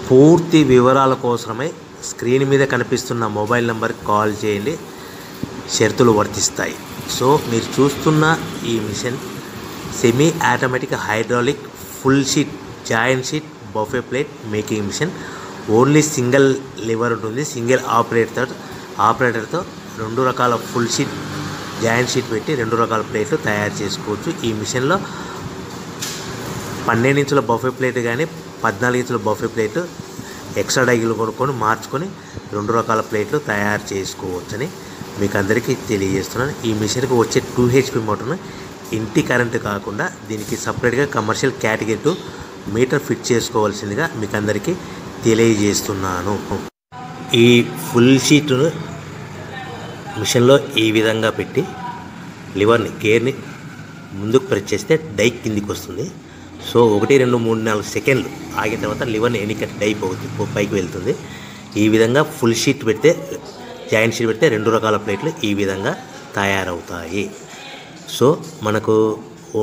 పూర్తి వివరాల కోసమై స్క్రీన్ మీద కనిపిస్తున్న మొబైల్ నెంబర్కి కాల్ చేయండి. షరతులు వర్తిస్తాయి. సో మీరు చూస్తున్న ఈ machine semi automatic hydraulic full sheet joint sheet buffet plate making machine. Only single lever ఉంటుంది. సింగిల్ ఆపరేటర్తో 2 రకాల ఫుల్ షీట్ జాయింట్ షీట్ పెట్టి 2 రకాల ప్లేట్లు తయారు చేసుకోవచ్చు. ఈ మిషన్లో 12 ఇంచుల బఫే ప్లేట్ కానీ 14 ఇంచుల బఫే ప్లేట్ ఎక్స్ట్రా డైగులు కొనుక్కొని మార్చుకొని 2 రకాల ప్లేట్లు తయారు చేసుకోవచ్చని మీకు అందరికీ తెలియజేస్తున్నాను. ఈ మిషన్కి వచ్చే 2 HP మోటార్ను ఇంటి కరెంటు కాకుండా దీనికి సపరేట్గా కమర్షియల్ కేటగిరీ 2 మీటర్ ఫిట్ చేసుకోవాల్సిందిగా మీకు అందరికీ తెలియజేస్తున్నాను. ఈ ఫుల్ షీట్ను మిషన్లో ఈ విధంగా పెట్టి లివర్ని గేర్ని ముందుకు ప్రెస్ చేస్తే డై కిందికి వస్తుంది. సో 1 2 3 4 సెకండ్లు ఆగిన తర్వాత లివర్ని ఎన్నికట్టి డై పైకి వెళ్తుంది. ఈ విధంగా ఫుల్ షీట్ పెడితే జాయింట్ షీట్ పెడితే 2 రకాల ప్లేట్లు ఈ విధంగా తయారవుతాయి. సో మనకు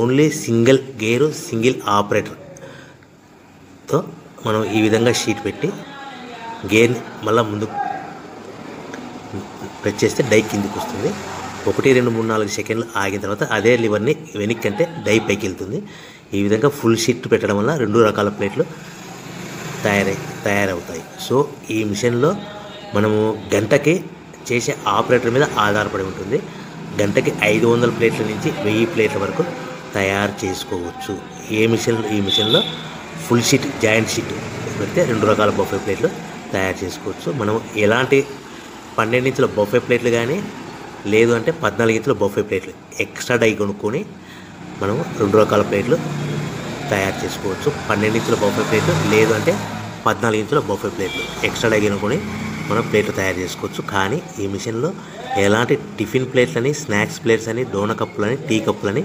ఓన్లీ సింగిల్ గేరు సింగిల్ ఆపరేటర్తో మనం ఈ విధంగా షీట్ పెట్టి గేర్ని మళ్ళీ ముందుకు ప్రెస్ చేస్తే డై కిందికి వస్తుంది. 1 2 3 4 సెకండ్లు ఆగిన తర్వాత అదే లివర్ని వెనక్కి అంటే డై పైకి వెళ్తుంది. ఈ విధంగా ఫుల్ షీట్ పెట్టడం వల్ల 2 రకాల ప్లేట్లు తయారవుతాయి. సో ఈ మిషన్లో మనము గంటకి చేసే ఆపరేటర్ మీద ఆధారపడి ఉంటుంది. గంటకి 500 ప్లేట్ల నుంచి 1000 ప్లేట్ల వరకు తయారు చేసుకోవచ్చు. ఈ మిషన్లో ఫుల్ షీట్ జాయింట్ షీట్ పెడితే 2 రకాల బఫే ప్లేట్లు తయారు చేసుకోవచ్చు. మనం ఎలాంటి 12 ఇంచుల బఫే ప్లేట్లు కానీ లేదు అంటే 14 ఇంచుల బఫే ప్లేట్లు ఎక్స్ట్రా డై కొనుక్కొని మనం 2 రకాల ప్లేట్లు తయారు చేసుకోవచ్చు. 12 ఇంచుల బఫే ప్లేట్లు లేదు అంటే 14 ఇంచుల బఫే ప్లేట్లు ఎక్స్ట్రా డై కొనుక్కొని మనం ప్లేట్లు తయారు చేసుకోవచ్చు. కానీ ఈ మిషన్లో ఎలాంటి టిఫిన్ ప్లేట్లని స్నాక్స్ ప్లేట్స్ అని డోన కప్పులని టీ కప్పులని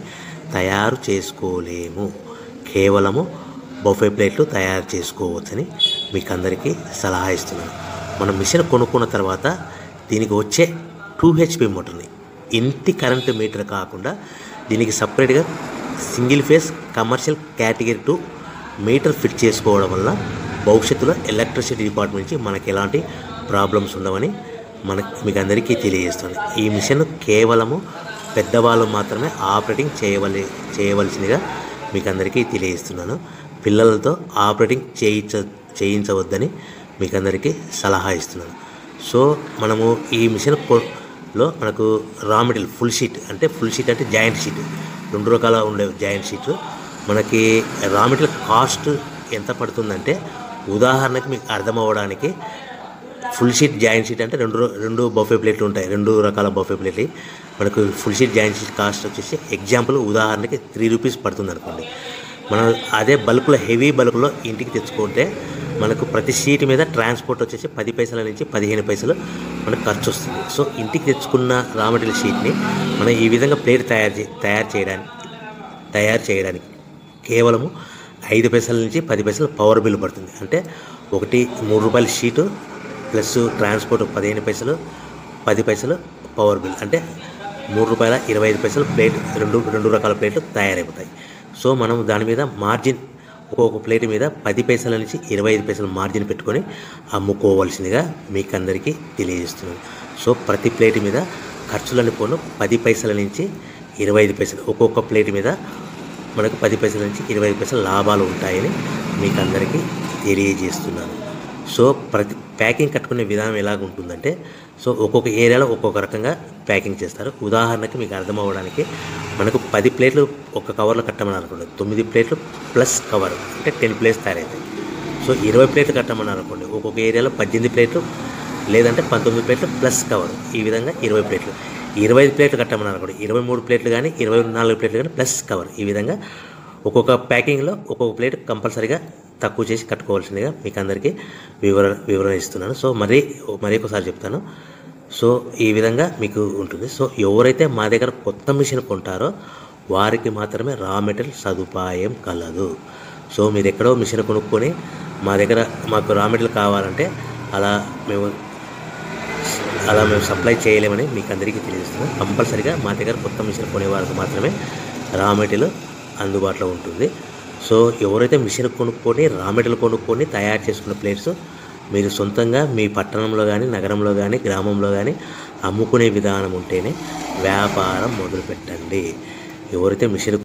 తయారు చేసుకోలేము. కేవలము బఫే ప్లేట్లు తయారు చేసుకోవచ్చని మీకు అందరికీ సలహా ఇస్తున్నాను. మనం మిషన్ కొనుక్కున్న తర్వాత దీనికి వచ్చే 2 HP మోటార్ని ఇంటి కరెంటు మీటర్ కాకుండా దీనికి సపరేట్గా single phase commercial category 2 metre fit చేసుకోవడం వల్ల భవిష్యత్తులో ఎలక్ట్రిసిటీ డిపార్ట్మెంట్ నుంచి మనకి ఎలాంటి ప్రాబ్లమ్స్ ఉండవని మీకు అందరికీ తెలియజేస్తుంది. ఈ మిషన్ కేవలము పెద్దవాళ్ళు మాత్రమే ఆపరేటింగ్ చేయవలసిందిగా మీకు అందరికీ తెలియజేస్తున్నాను. పిల్లలతో ఆపరేటింగ్ చేయించవద్దని మీకు అందరికీ సలహా ఇస్తున్నాను. సో మనము ఈ మిషన్లో మనకు రా మెటీరియల్ ఫుల్ షీట్ అంటే జాయింట్ షీట్ 2 రకాల ఉండే జాయింట్ షీట్ మనకి రా మెటీరియల్ కాస్ట్ ఎంత పడుతుందంటే ఉదాహరణకి మీకు అర్థం అవ్వడానికి ఫుల్ షీట్ జాయింట్ షీట్ అంటే 2 బఫే ప్లేట్లు ఉంటాయి. 2 రకాల బఫే ప్లేట్లు మనకు full sheet joint sheet cost వచ్చేసి ఎగ్జాంపుల్ ఉదాహరణకి 3 రూపీస్ పడుతుంది అనుకోండి. మనం అదే బల్క్లో హెవీ బల్క్లో ఇంటికి తెచ్చుకుంటే మనకు ప్రతి షీట్ మీద ట్రాన్స్పోర్ట్ వచ్చేసి 10 పైసల నుంచి 15 పైసలు మనకు ఖర్చు వస్తుంది. సో ఇంటికి తెచ్చుకున్న రా మెటీరియల్ షీట్ని మనం ఈ విధంగా ప్లేట్ తయారు చేయడానికి కేవలము 5 పైసల నుంచి 10 పైసలు పవర్ బిల్ పడుతుంది. అంటే ఒకటి 3 రూపాయల షీటు ప్లస్ ట్రాన్స్పోర్ట్ 15 పైసలు 10 పైసలు పవర్ బిల్ అంటే 3 రూపాయల 25 పైసలు ప్లేట్ 2 రకాల ప్లేట్లు తయారైపోతాయి. సో మనం దాని మీద మార్జిన్ ఒక్కొక్క ప్లేట్ మీద 10 పైసల నుంచి 25 పైసలు మార్జిన్ పెట్టుకొని అమ్ముకోవాల్సిందిగా మీకు అందరికీ తెలియజేస్తున్నాను. సో ప్రతి ప్లేట్ మీద ఖర్చులని పోను 10 పైసల నుంచి 25 పైసలు ఒక్కొక్క ప్లేట్ మీద మనకు 10 పైసల నుంచి 25 పైసలు లాభాలు ఉంటాయని మీకు అందరికీ తెలియజేస్తున్నాను. సో ప్రతి ప్యాకింగ్ కట్టుకునే విధానం ఎలాగ ఉంటుందంటే సో ఒక్కొక్క ఏరియాలో ఒక్కొక్క రకంగా ప్యాకింగ్ చేస్తారు. ఉదాహరణకి మీకు అర్థం అవ్వడానికి మనకు 10 ప్లేట్లు ఒక కవర్లో కట్టమని అనుకోండి 9 ప్లేట్లు ప్లస్ కవర్ అంటే 10 ప్లేట్స్ తయారవుతాయి. సో 20 ప్లేట్లు కట్టమని అనుకోండి ఒక్కొక్క ఏరియాలో 18 ప్లేట్లు లేదంటే 19 ప్లేట్లు ప్లస్ కవర్ ఈ విధంగా 20 ప్లేట్లు. 25 ప్లేట్లు కట్టమని అనుకోండి 23 ప్లేట్లు కానీ 24 ప్లేట్లు కానీ ప్లస్ కవర్ ఈ విధంగా ఒక్కొక్క ప్యాకింగ్లో ఒక్కొక్క ప్లేట్ కంపల్సరీగా తక్కువ చేసి కట్టుకోవాల్సిందిగా మీకు అందరికీ వివరణ ఇస్తున్నాను. సో మరీ ఒకసారి చెప్తాను. సో ఈ విధంగా మీకు ఉంటుంది. సో ఎవరైతే మా దగ్గర కొత్త మిషన్ కొంటారో వారికి మాత్రమే రా మెటీరియల్ సదుపాయం కలదు. సో మీరు ఎక్కడో మిషన్ కొనుక్కొని మాకు రా మెటీరియల్ కావాలంటే అలా మేము సప్లై చేయలేమని మీకు అందరికీ తెలియజేస్తున్నాం. కంపల్సరీగా మా దగ్గర కొత్త మిషన్ కొనే వారికి మాత్రమే రా మెటీరియల్ అందుబాటులో ఉంటుంది. సో ఎవరైతే మిషన్ కొనుక్కొని రా మెటీరియల్ కొనుక్కొని తయారు చేసుకున్న ప్లేట్స్ మీరు సొంతంగా మీ పట్టణంలో కానీ నగరంలో కానీ గ్రామంలో కానీ అమ్ముకునే విధానం ఉంటేనే వ్యాపారం మొదలుపెట్టండి. ఎవరైతే మిషన్